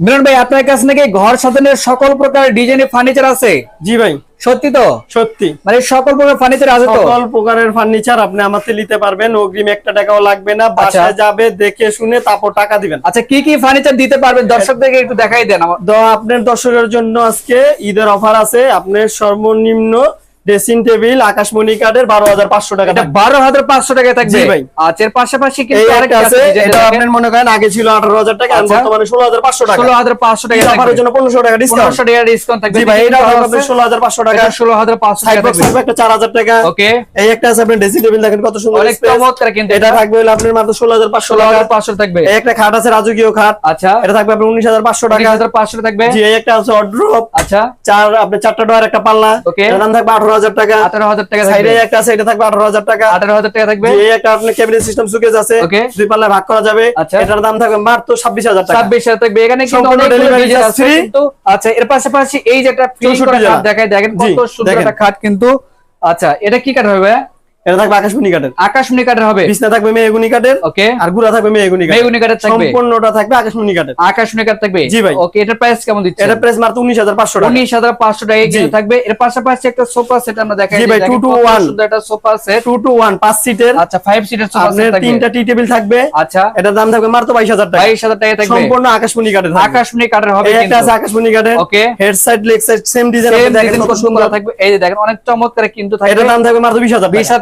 মিলন ভাই, আপনার কাছে নাকি ঘর সাজানোর সকল প্রকার ডিজাইনের ফার্নিচার আছে? জি ভাই, সত্যি তো? সত্যি মানে সকল প্রকার ফার্নিচার আছে তো? সকল প্রকারের ফার্নিচার আপনি আমাদের নিতে পারবেন, অগ্রিম 1 টাকাও লাগবে না। আচ্ছা। বাসায় যাবে, দেখে শুনে তারপর টাকা দিবেন। আচ্ছা, কি কি ফার্নিচার দিতে পারবেন দর্শকদেরকে একটু দেখাই দেন আমার। তো আপনার দর্শকের জন্য আজকে ঈদের অফার আছে। আপনার সর্বনিম্ন ড্রেসিং টেবিল আকাশমণি কাঠের 12,500 টাকা এটা থাকবে। 12,500 টাকা থাকবে? জি ভাই। আচ্ছা, এর পাশাপাশি এই কিন্তু একটা আরেকটা আছে, আছে, এটা আপনার মনে করেন আগে ছিল 18,000 টাকা, এখন আচ্ছা। বর্তমানে 16,500 টাকা। 16,500 টাকা এই অফারের জন্য 1500 টাকা ডিসকাউন্ট। 1500 টাকা ডিসকাউন্ট থাকবে। জি ভাই, এটা এটা হবে 16,500 টাকা। 16,500 সাইড টাকা বক্স থাকবে থাকবে। একটা 4,000 টাকা। ওকে, এই একটা আছে আপনার ড্রেসিং টেবিল, দেখেন কত সুন্দর অনেক space। চমৎকার কিন্তু এটা থাকবে হলো আপনার মাত্র 16,500 টাকা। 16,500 থাকবে। এই একটা খাট আছে রাজকীয় খাট, আচ্ছা, এটা থাকবে আপনার 19,500 টাকা। 19,500 থাকবে। জি, এই একটা আছে ওয়ার্ড্রোব, আচ্ছা, আপনার 4টা ডোর একটা পাল্লা, ওকে। এটার দাম থাকবে 18,000 টাকা। 18,000 টাকা সাইডে থাকবে। একটা আছে, এটা থাকবে 18,000 টাকা। 18,000 টাকা থাকবে। জি, এই একটা আপনার ক্যাবিনেট সিস্টেম সুকেস আছে, ওকে। 2 পাল্লা ভাগ করা যাবে। আচ্ছা। এটার দাম থাকবে মাত্র 26,000 টাকা। 26,000 থাকবে। এখানে কিন্তু সম্পূর্ণ অনেকগুলো delivery ডিজাইন charge আছে free। কিন্তু। আচ্ছা, এর পাশাপাশি এই যে একটা ফিনিশ 64 করা খাট জোড়া। দেখায়, দেখেন জি, কত সুন্দর দেখেন। একটা খাট কিন্তু। আচ্ছা, এটা কি কাঠ হবে? এটা থাকবে আকাশমণি কাঠের। আকাশমণি কাঠের হবে। বিছনা থাকবে মেহগনি কাঠের, ওকে, আর গুড়া থাকবে মেহগনি কাঠের। মেহগনি কাঠের থাকবে। সম্পূর্ণটা থাকবে আকাশমণি কাঠের। আকাশমণি কাঠ থাকবে। জি ভাই। ওকে, এটার প্রাইস কেমন দিচ্ছেন? এটা প্রাইস মাত্র 19,500 টাকা। 19,500 টাকা জি। কিন্তু থাকবে। এর পাশাপাশি একটা সোফা সেট আমরা দেখাই। জি ভাই, 2 to 1 সুন্দর একটা সোফা সেট। 2 to 1 5 সিটের। আচ্ছা, 5 সিটের সোফা আপনার সেট থাকবে। 3টা টি টেবিল থাকবে। আচ্ছা, এটার দাম থাকবে মাত্র 22,000 টাকা। 22,000 টাকা থাকবে। সম্পূর্ণ আকাশমণি কাঠের থাকবে। আকাশমণি কাঠের হবে এই একটা কিন্তু। আছে আকাশমণি কাঠের। Okay. Head side leg side same design, same আপনি দেখেন ডিজাইন কত কত সুন্দর সুন্দর থাকবে। এই যে দেখেন অনেক চমৎকার কিন্তু থাকবে। এটার দাম থাকবে মাত্র 20,000 টাকা। 20,000